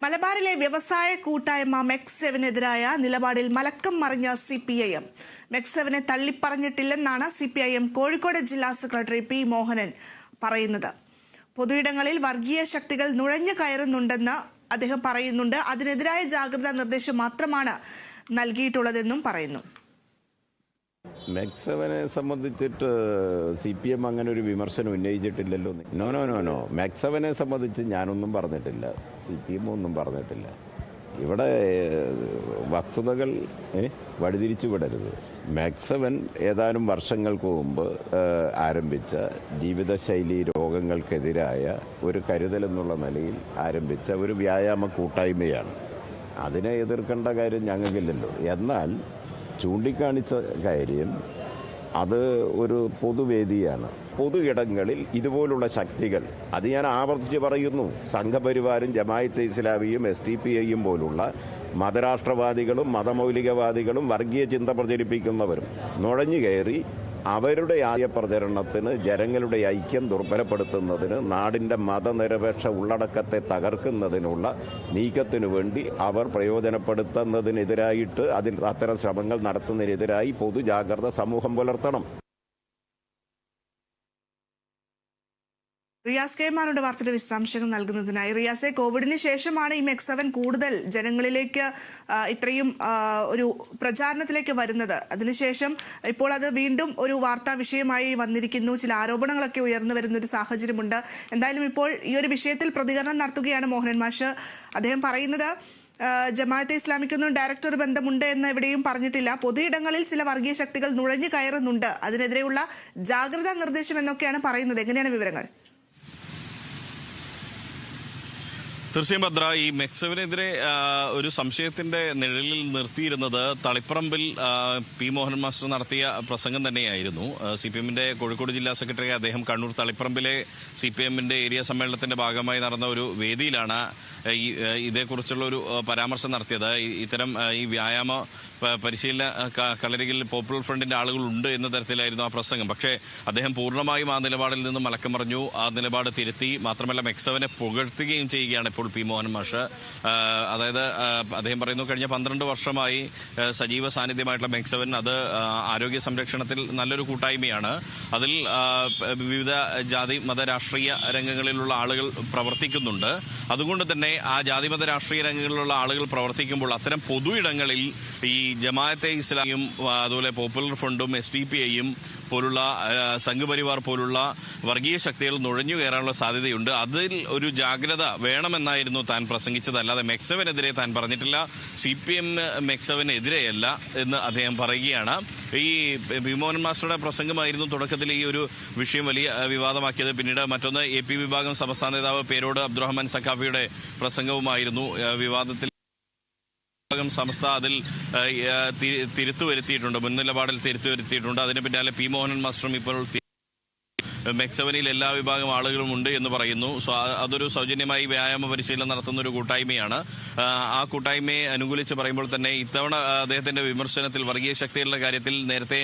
മലബാറിലെ വ്യവസായ കൂട്ടായ്മ മെക്സെവനെതിരായ നിലപാടിൽ മലക്കം മറിഞ്ഞ CPIM. മെക്സെവനെ തള്ളിപ്പറഞ്ഞിട്ടില്ലെന്നാണ് CPIM കോഴിക്കോട് ജില്ലാ സെക്രട്ടറി പി മോഹനൻ പറയുന്നത്. പൊതുയിടങ്ങളിൽ വർഗീയ ശക്തികൾ നുഴഞ്ഞു കയറുന്നുണ്ടെന്ന് അദ്ദേഹം പറയുന്നുണ്ട്. അതിനെതിരായ ജാഗ്രതാ നിർദ്ദേശം മാത്രമാണ് നൽകിയിട്ടുള്ളതെന്നും പറയുന്നു. മെക്സെവനെ സംബന്ധിച്ചിട്ട് CPM അങ്ങനെ ഒരു വിമർശനം ഉന്നയിച്ചിട്ടില്ലല്ലോ. നോ മെക്സെവനെ സംബന്ധിച്ച് ഞാനൊന്നും പറഞ്ഞിട്ടില്ല, CPM ഒന്നും പറഞ്ഞിട്ടില്ല. ഇവിടെ വസ്തുതകൾ വഴിതിരിച്ചു വിടരുത്. മെക്സെവൻ ഏതാനും വർഷങ്ങൾക്ക് മുമ്പ് ആരംഭിച്ച ജീവിതശൈലി രോഗങ്ങൾക്കെതിരായ ഒരു കരുതൽ എന്നുള്ള നിലയിൽ ആരംഭിച്ച ഒരു വ്യായാമ കൂട്ടായ്മയാണ്. അതിനെ എതിർക്കേണ്ട കാര്യം ഞങ്ങൾക്കില്ലല്ലോ. എന്നാൽ ചൂണ്ടിക്കാണിച്ച കാര്യം അത് ഒരു പൊതുവേദിയാണ്. പൊതു ഇടങ്ങളിൽ ഇതുപോലുള്ള ശക്തികൾ, അത് ഞാൻ ആവർത്തിച്ച് പറയുന്നു, സംഘപരിവാരും ജമാഅത്തെ ഇസ്ലാമിയും SDPIയും പോലുള്ള മതരാഷ്ട്രവാദികളും മതമൗലികവാദികളും വർഗീയ ചിന്ത പ്രചരിപ്പിക്കുന്നവരും നുഴഞ്ഞു കയറി അവരുടെ ആദ്യ പ്രചരണത്തിന്, ജനങ്ങളുടെ ഐക്യം ദുർബലപ്പെടുത്തുന്നതിന്, നാടിൻ്റെ മതനിരപേക്ഷ ഉള്ളടക്കത്തെ തകർക്കുന്നതിനുള്ള നീക്കത്തിനു വേണ്ടി അവർ പ്രയോജനപ്പെടുത്തുന്നതിനെതിരായിട്ട് അത്തരം ശ്രമങ്ങൾ നടത്തുന്നതിനെതിരായി പൊതുജാഗ്രത സമൂഹം പുലർത്തണം. റിയാസ് കെമാനുടെ വാർത്തയുടെ വിശദാംശങ്ങൾ നൽകുന്നതിനായി. റിയാസെ, കോവിഡിന് ശേഷമാണ് ഈ മെക്സെവൻ കൂടുതൽ ജനങ്ങളിലേക്ക് ഇത്രയും ഒരു പ്രചാരണത്തിലേക്ക് വരുന്നത്. അതിനുശേഷം ഇപ്പോൾ അത് വീണ്ടും ഒരു വാർത്താ വിഷയമായി വന്നിരിക്കുന്നു. ചില ആരോപണങ്ങളൊക്കെ ഉയർന്നു വരുന്ന ഒരു സാഹചര്യമുണ്ട്. എന്തായാലും ഇപ്പോൾ ഈ ഒരു വിഷയത്തിൽ പ്രതികരണം നടത്തുകയാണ് മോഹനൻ മാഷ്. അദ്ദേഹം പറയുന്നത് ജമാഅത്തെ ഇസ്ലാമിക്കൊന്നും ഡയറക്റ്റ് ഒരു ബന്ധമുണ്ട് എന്ന് എവിടെയും പറഞ്ഞിട്ടില്ല. പൊതുയിടങ്ങളിൽ ചില വർഗീയ ശക്തികൾ നുഴഞ്ഞു കയറുന്നുണ്ട്, അതിനെതിരെയുള്ള ജാഗ്രതാ നിർദ്ദേശം എന്നൊക്കെയാണ് പറയുന്നത്. എങ്ങനെയാണ് വിവരങ്ങൾ? തീർച്ചയായും ഭദ്ര, ഈ മെക്സെവനെതിരെ ഒരു സംശയത്തിന്റെ നിഴലിൽ നിർത്തിയിരുന്നത് തളിപ്പറമ്പിൽ പി മോഹനൻ മാസ്റ്റർ നടത്തിയ പ്രസംഗം തന്നെയായിരുന്നു. CPMന്റെ കോഴിക്കോട് ജില്ലാ സെക്രട്ടറി അദ്ദേഹം കണ്ണൂർ തളിപ്പറമ്പിലെ CPMന്റെ ഏരിയ സമ്മേളനത്തിന്റെ ഭാഗമായി നടന്ന ഒരു വേദിയിലാണ് ഇതേക്കുറിച്ചുള്ള ഒരു പരാമർശം നടത്തിയത്. ഇത്തരം ഈ വ്യായാമ പരിശീലന കളരികളിൽ പോപ്പുലർ ഫ്രണ്ടിന്റെ ആളുകളുണ്ട് എന്ന തരത്തിലായിരുന്നു ആ പ്രസംഗം. പക്ഷേ അദ്ദേഹം പൂർണ്ണമായും ആ നിലപാടിൽ നിന്ന് മലക്കം പറഞ്ഞു. ആ നിലപാട് തിരുത്തി. മാത്രമല്ല മെക്സെവനെ പുകഴ്ത്തുകയും ചെയ്യുകയാണ് ഇപ്പോൾ പി മോഹൻ മാഷ്. അതായത് അദ്ദേഹം പറയുന്നു, കഴിഞ്ഞ 12 വർഷമായി സജീവ സാന്നിധ്യമായിട്ടുള്ള മെക്സെവൻ അത് ആരോഗ്യ സംരക്ഷണത്തിൽ നല്ലൊരു കൂട്ടായ്മയാണ്. അതിൽ വിവിധ ജാതി മത രാഷ്ട്രീയ രംഗങ്ങളിലുള്ള ആളുകൾ പ്രവർത്തിക്കുന്നുണ്ട്. അതുകൊണ്ട് തന്നെ ആ ജാതിമത രാഷ്ട്രീയ രംഗങ്ങളിലുള്ള ആളുകൾ പ്രവർത്തിക്കുമ്പോൾ അത്തരം പൊതു ഇടങ്ങളിൽ ഈ ജമാഅത്തെ ഇസ്ലാമിയും അതുപോലെ പോപ്പുലർ ഫ്രണ്ടും SDPIയും പോലുള്ള സംഘപരിവാർ പോലുള്ള വർഗീയ ശക്തികൾ നുഴഞ്ഞു കയറാനുള്ള സാധ്യതയുണ്ട്. അതിൽ ഒരു ജാഗ്രത വേണമെന്നായിരുന്നു താൻ പ്രസംഗിച്ചത്. അല്ലാതെ മെക്സെവനെതിരെ താൻ പറഞ്ഞിട്ടില്ല. CPM മെക്സെവനെതിരെയല്ല എന്ന് അദ്ദേഹം പറയുകയാണ്. ഈ മോഹനൻ മാസ്റ്ററുടെ പ്രസംഗമായിരുന്നു തുടക്കത്തിൽ ഈ ഒരു വിഷയം വലിയ വിവാദമാക്കിയത്. പിന്നീട് മറ്റൊന്ന് AP വിഭാഗം സംസ്ഥാന നേതാവ് പേരോട് അബ്ദുറഹ്മാൻ സഖാഫിയുടെ പ്രസംഗവുമായിരുന്നു വിവാദത്തിൽ. സംസ്ഥ അതിൽ തിരുത്തുവരുത്തിയിട്ടുണ്ട്, മുൻനിലപാടിൽ തിരുത്തുവരുത്തിയിട്ടുണ്ട്. അതിന് പിന്നാലെ പി മോഹനൻ മാസ്റ്ററും ഇപ്പോൾ മെക്സെവനിൽ എല്ലാ വിഭാഗം ആളുകളും ഉണ്ട് എന്ന് പറയുന്നു. അതൊരു സൗജന്യമായി വ്യായാമ പരിശീലനം നടത്തുന്ന ഒരു കൂട്ടായ്മയാണ്. ആ കൂട്ടായ്മയെ അനുകൂലിച്ച് പറയുമ്പോൾ തന്നെ ഇത്തവണ അദ്ദേഹത്തിന്റെ വിമർശനത്തിൽ വർഗീയ ശക്തികളുടെ കാര്യത്തിൽ നേരത്തെ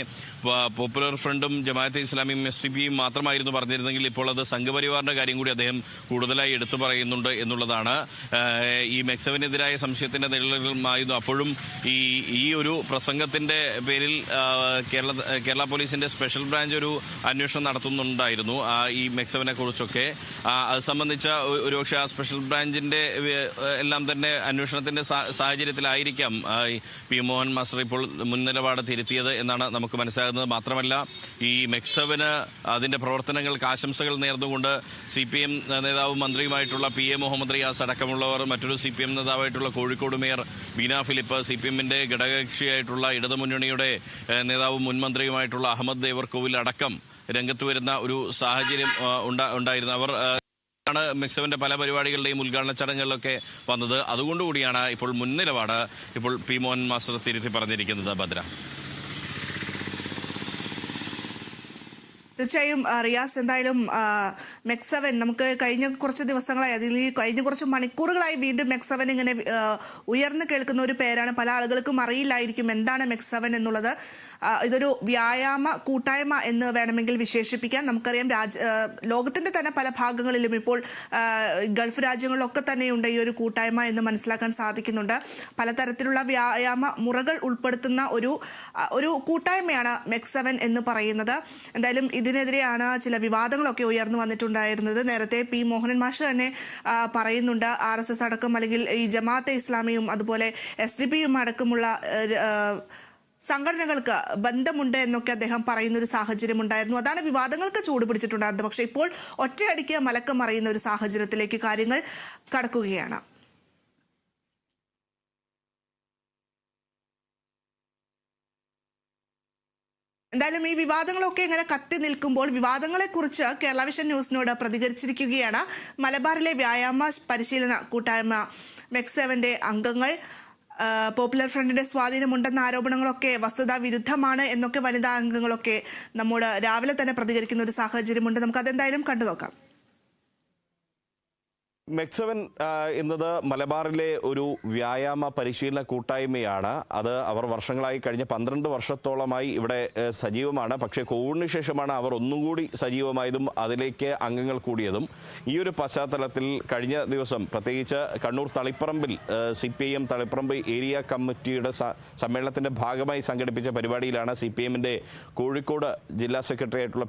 പോപ്പുലർ ഫ്രണ്ടും ജമാഅത്തെ ഇസ്ലാമിയും SDPയും മാത്രമായിരുന്നു പറഞ്ഞിരുന്നെങ്കിൽ ഇപ്പോൾ അത് സംഘപരിവാറിന്റെ കാര്യം കൂടി അദ്ദേഹം കൂടുതലായി എടുത്തു പറയുന്നുണ്ട് എന്നുള്ളതാണ്. ഈ മെക്സെവനെതിരായ സംശയത്തിന്റെ നിഴലുകളുമായിരുന്നു അപ്പോഴും ഈ ഒരു പ്രസംഗത്തിന്റെ പേരിൽ കേരള പോലീസിന്റെ സ്പെഷ്യൽ ബ്രാഞ്ച് ഒരു അന്വേഷണം നടത്തുന്നുണ്ടായിരുന്നു ഈ മെക്സെവനെ കുറിച്ചൊക്കെ. അത് സംബന്ധിച്ച ഒരുപക്ഷെ ആ സ്പെഷ്യൽ ബ്രാഞ്ചിന്റെ എല്ലാം തന്നെ അന്വേഷണത്തിന്റെ സാഹചര്യത്തിലായിരിക്കാം പി മോഹൻ മാസ്റ്റർ ഇപ്പോൾ മുൻനിലപാട് തിരുത്തിയത് എന്നാണ് നമുക്ക് മനസ്സിലാകുന്നത്. മാത്രമല്ല ഈ മെക്സെവന് അതിന്റെ പ്രവർത്തനങ്ങൾക്ക് ആശംസകൾ നേർന്നുകൊണ്ട് CPM നേതാവും മന്ത്രിയുമായിട്ടുള്ള PA മുഹമ്മദ് റിയാസ് അടക്കമുള്ളവർ, മറ്റൊരു CPM നേതാവായിട്ടുള്ള കോഴിക്കോട് മേയർ ബീന ഫിലിപ്പ്, CPMന്റെ ഘടകകക്ഷിയായിട്ടുള്ള ഇടതുമുന്നണിയുടെ നേതാവും മുൻ മന്ത്രിയുമായിട്ടുള്ള അഹമ്മദ് ദേവർകോവിൽ അടക്കം രംഗത്ത് വരുന്ന ഒരു സാഹചര്യം ഉണ്ടായിരുന്നു. അവർ ാണ് മെക്സെവന്റെ പല പരിപാടികളുടെയും ഉദ്ഘാടന ചടങ്ങുകളിലൊക്കെ വന്നത്. അതുകൊണ്ടുകൂടിയാണ് ഇപ്പോൾ മുൻനിലപാട് ഇപ്പോൾ പി മോഹൻ മാസ്റ്റർ തിരുത്തി പറഞ്ഞിരിക്കുന്നത്. ഭദ്ര, തീർച്ചയായും റിയാസ്, എന്തായാലും മെക്സെവൻ നമുക്ക് കഴിഞ്ഞ കുറച്ച് ദിവസങ്ങളായി, അതിൽ കഴിഞ്ഞ കുറച്ച് മണിക്കൂറുകളായി വീണ്ടും മെക്സെവൻ ഇങ്ങനെ ഉയർന്നു കേൾക്കുന്ന ഒരു പേരാണ്. പല ആളുകൾക്കും അറിയില്ലായിരിക്കും എന്താണ് മെക്സെവൻ എന്നുള്ളത്. ഇതൊരു വ്യായാമ കൂട്ടായ്മ എന്ന് വേണമെങ്കിൽ വിശേഷിപ്പിക്കാം. നമുക്കറിയാം ലോകത്തിന്റെ തന്നെ പല ഭാഗങ്ങളിലും ഇപ്പോൾ ഗൾഫ് രാജ്യങ്ങളിലൊക്കെ തന്നെയുണ്ട് ഈ ഒരു കൂട്ടായ്മ എന്ന് മനസ്സിലാക്കാൻ സാധിക്കുന്നുണ്ട്. പലതരത്തിലുള്ള വ്യായാമ മുറകൾ ഉൾപ്പെടുത്തുന്ന ഒരു കൂട്ടായ്മയാണ് MEC7 എന്ന് പറയുന്നത്. എന്തായാലും ഇതിനെതിരെയാണ് ചില വിവാദങ്ങളൊക്കെ ഉയർന്നു വന്നിട്ടുണ്ടായിരുന്നത്. നേരത്തെ പി മോഹനൻ മാഷ് തന്നെ പറയുന്നുണ്ട് RSS അടക്കം അല്ലെങ്കിൽ ഈ ജമാഅത്തെ ഇസ്ലാമിയും അതുപോലെ SDP അടക്കമുള്ള സംഘടനകൾക്ക് ബന്ധമുണ്ട് എന്നൊക്കെ അദ്ദേഹം പറയുന്ന ഒരു സാഹചര്യം ഉണ്ടായിരുന്നു. അതാണ് വിവാദങ്ങൾക്ക് ചൂടുപിടിച്ചിട്ടുണ്ടായിരുന്നത്. പക്ഷേ ഇപ്പോൾ ഒറ്റയടിക്ക് മലക്കം മറിയുന്ന ഒരു സാഹചര്യത്തിലേക്ക് കാര്യങ്ങൾ കടക്കുകയാണ്. എന്തായാലും ഈ വിവാദങ്ങളൊക്കെ ഇങ്ങനെ കത്തി നിൽക്കുമ്പോൾ വിവാദങ്ങളെക്കുറിച്ച് കേരള വിഷൻ ന്യൂസിനോട് പ്രതികരിച്ചിരിക്കുകയാണ് മലബാറിലെ വ്യായാമ പരിശീലന കൂട്ടായ്മ MEC7 അംഗങ്ങൾ. പോപ്പുലർ ഫ്രണ്ടിന്റെ സ്വാധീനമുണ്ടെന്ന ആരോപണങ്ങളൊക്കെ വസ്തുതാ വിരുദ്ധമാണ് എന്നൊക്കെ വനിതാ അംഗങ്ങളൊക്കെ നമ്മോട് രാവിലെ തന്നെ പ്രതികരിക്കുന്ന ഒരു സാഹചര്യമുണ്ട്. നമുക്ക് അതെന്തായാലും കണ്ടു നോക്കാം. MEC7 എന്നത് മലബാറിലെ ഒരു വ്യായാമ പരിശീലന കൂട്ടായ്മയാണ്. അത് അവർ വർഷങ്ങളായി കഴിഞ്ഞ 12 വർഷത്തോളമായി ഇവിടെ സജീവമാണ്. പക്ഷേ കോവിഡിന് ശേഷമാണ് അവർ ഒന്നുകൂടി സജീവമായതും അതിലേക്ക് അംഗങ്ങൾ കൂടിയതും. ഈ ഒരു പശ്ചാത്തലത്തിൽ കഴിഞ്ഞ ദിവസം പ്രത്യേകിച്ച് കണ്ണൂർ തളിപ്പറമ്പിൽ CPIM തളിപ്പറമ്പ് ഏരിയ കമ്മിറ്റിയുടെ സമ്മേളനത്തിൻ്റെ ഭാഗമായി സംഘടിപ്പിച്ച പരിപാടിയിലാണ് CPIMന്റെ കോഴിക്കോട് ജില്ലാ സെക്രട്ടറി ആയിട്ടുള്ള